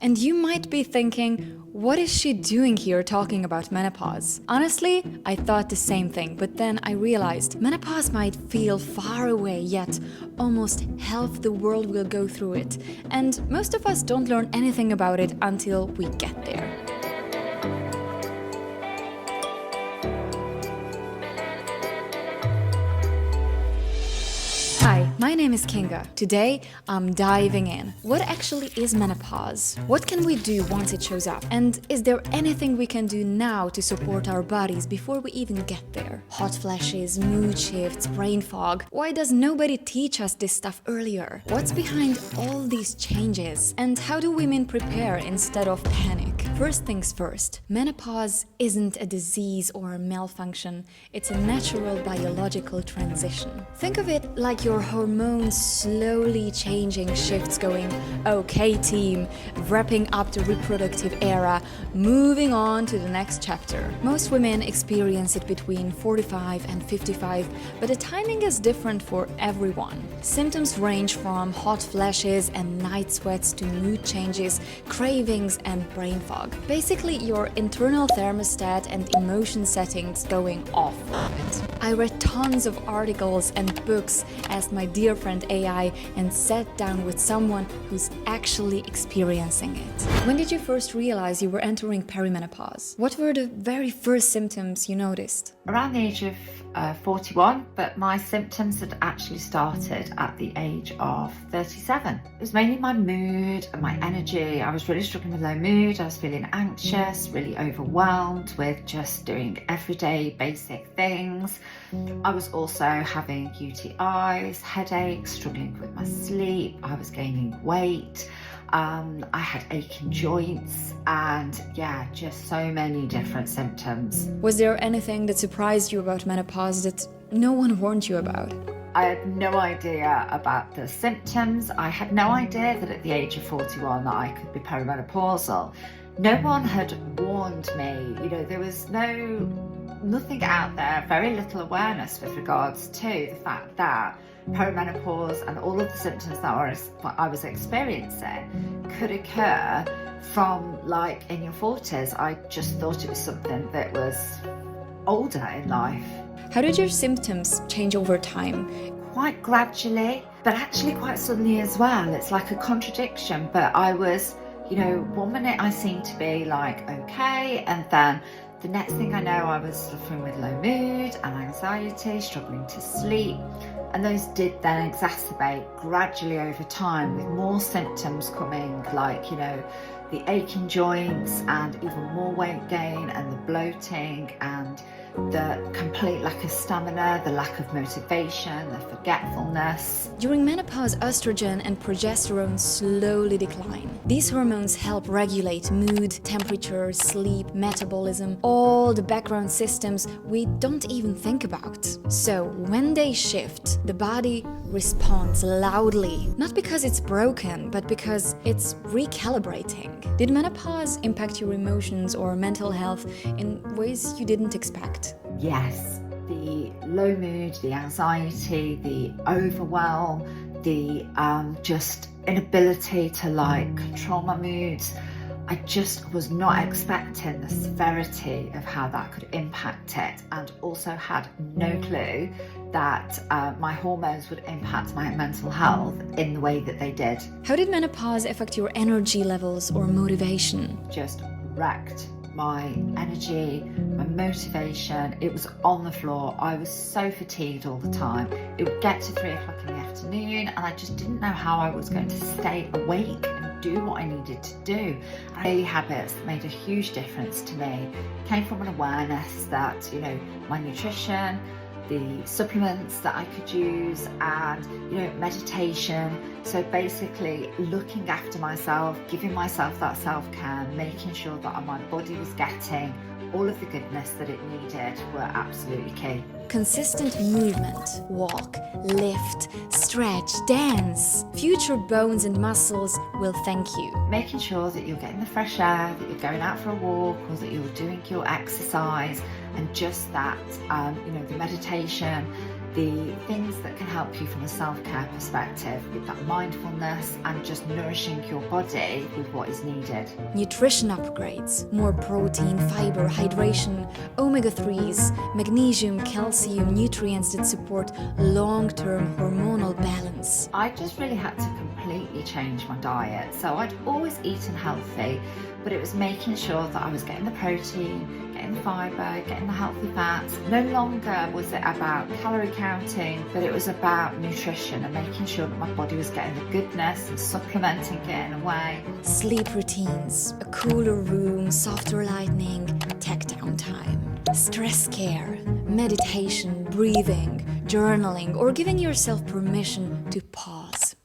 And you might be thinking, what is she doing here talking about menopause? Honestly, I thought the same thing, but then I realized menopause might feel far away, yet almost half the world will go through it. And most of us don't learn anything about it until we get there. Hi, my name is Kinga. Today, I'm diving in. What actually is menopause? What can we do once it shows up? And is there anything we can do now to support our bodies before we even get there? Hot flashes, mood shifts, brain fog. Why does nobody teach us this stuff earlier? What's behind all these changes? And how do women prepare instead of panic? First things first, menopause isn't a disease or a malfunction. It's a natural biological transition. Think of it like your hormones slowly changing shifts going, okay team, wrapping up the reproductive era, moving on to the next chapter. Most women experience it between 45 and 55, but the timing is different for everyone. Symptoms range from hot flashes and night sweats to mood changes, cravings and brain fog. Basically, your internal thermostat and emotion settings going off orbit. I read tons of articles and books, asked my dear friend AI, and sat down with someone who's actually experiencing it. When did you first realize you were entering perimenopause? What were the very first symptoms you noticed? Around the age of 41, but my symptoms had actually started at the age of 37. It was mainly my mood and my energy. I was really struggling with low mood. I was feeling anxious, really overwhelmed with just doing everyday basic things. I was also having UTIs, headaches, struggling with my sleep. I was gaining weight. I had aching joints and just so many different symptoms. Was there anything that surprised you about menopause that no one warned you about? I had no idea about the symptoms. I had no idea that at the age of 41 that I could be perimenopausal. No one had warned me. There was nothing out there, very little awareness with regards to the fact that perimenopause and all of the symptoms that I was experiencing could occur from in your 40s. I just thought it was something that was older in life. How did your symptoms change over time? Quite gradually, but actually quite suddenly as well. It's like a contradiction, but I was, 1 minute I seemed to be okay, and then the next thing I know I was suffering with low mood and anxiety, struggling to sleep. And those did then exacerbate gradually over time with more symptoms coming, the aching joints and even more weight gain and the bloating and the complete lack of stamina, the lack of motivation, the forgetfulness. During menopause, estrogen and progesterone slowly decline. These hormones help regulate mood, temperature, sleep, metabolism, all the background systems we don't even think about. So when they shift, the body responds loudly, not because it's broken, but because it's recalibrating. Did menopause impact your emotions or mental health in ways you didn't expect? Yes, the low mood, the anxiety, the overwhelm, the just inability to control my moods. I just was not expecting the severity of how that could impact it, and also had no clue that my hormones would impact my mental health in the way that they did. How did menopause affect your energy levels or motivation? Just wrecked my energy, my motivation. It was on the floor. I was so fatigued all the time. It would get to 3 o'clock in the afternoon and I just didn't know how I was going to stay awake and do what I needed to do. Daily habits made a huge difference to me. It came from an awareness that, my nutrition, the supplements that I could use, and meditation. So basically looking after myself, giving myself that self-care, making sure that my body was getting all of the goodness that it needed were absolutely key. Consistent movement, walk, lift, stretch, dance. Future bones and muscles will thank you. Making sure that you're getting the fresh air, that you're going out for a walk, or that you're doing your exercise, and just that, the meditation, the things that can help you from a self-care perspective with that mindfulness and just nourishing your body with what is needed. Nutrition upgrades, more protein, fiber, hydration, omega-3s, magnesium, calcium, nutrients that support long-term hormonal balance. I just really had to completely change my diet. So I'd always eaten healthy, but it was making sure that I was getting the protein, getting the fibre, getting the healthy fats. No longer was it about calorie counting, but it was about nutrition and making sure that my body was getting the goodness and supplementing it in a way. Sleep routines, a cooler room, softer lighting, tech downtime, stress care, meditation, breathing, journaling, or giving yourself permission to pause.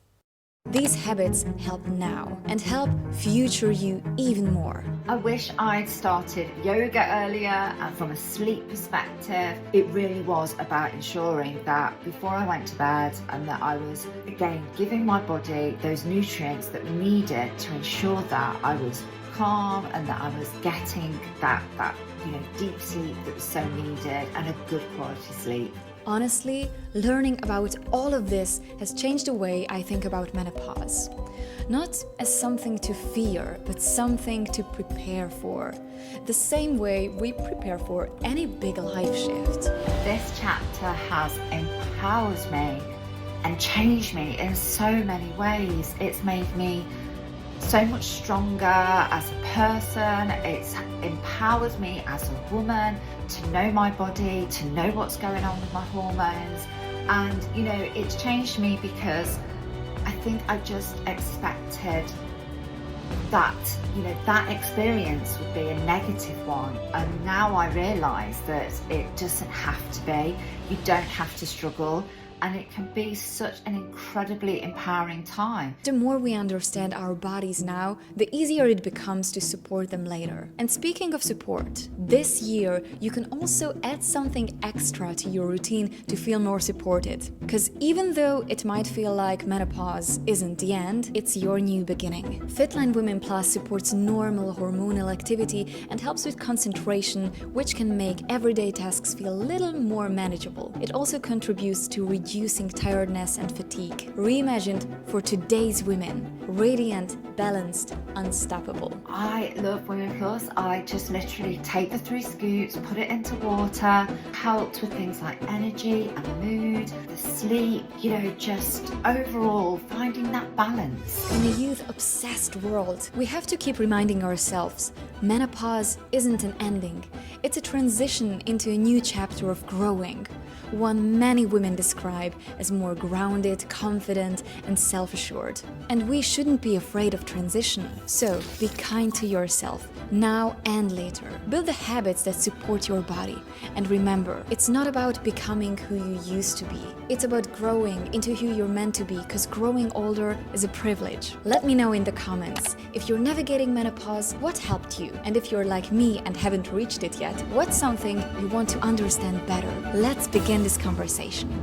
These habits help now and help future you even more. I wish I'd started yoga earlier, and from a sleep perspective, it really was about ensuring that before I went to bed and that I was, again, giving my body those nutrients that were needed to ensure that I was calm and that I was getting that deep sleep that was so needed and a good quality sleep. Honestly, learning about all of this has changed the way I think about menopause. Not as something to fear, but something to prepare for. The same way we prepare for any big life shift. This chapter has empowered me and changed me in so many ways. It's made me so much stronger as a person. It's empowered me as a woman to know my body, to know what's going on with my hormones. And it's changed me because I think I just expected that that experience would be a negative one, and now I realise that it doesn't have to be. You don't have to struggle, and it can be such an incredibly empowering time. The more we understand our bodies now, the easier it becomes to support them later. And speaking of support, this year you can also add something extra to your routine to feel more supported. Because even though it might feel like menopause isn't the end, it's your new beginning. Fitline Women Plus supports normal hormonal activity and helps with concentration, which can make everyday tasks feel a little more manageable. It also contributes to reducing tiredness and fatigue. Reimagined for today's women. Radiant, balanced, unstoppable. I love Women Plus. I just literally take the 3 scoops, put it into water, helped with things like energy and mood, the sleep, just overall finding that balance. In a youth-obsessed world, we have to keep reminding ourselves, menopause isn't an ending. It's a transition into a new chapter of growing. One many women describe as more grounded, confident, and self-assured. And we shouldn't be afraid of transition. So be kind to yourself, now and later. Build the habits that support your body. And remember, it's not about becoming who you used to be. It's about growing into who you're meant to be, because growing older is a privilege. Let me know in the comments, if you're navigating menopause, what helped you? And if you're like me and haven't reached it yet, what's something you want to understand better? Let's begin this conversation.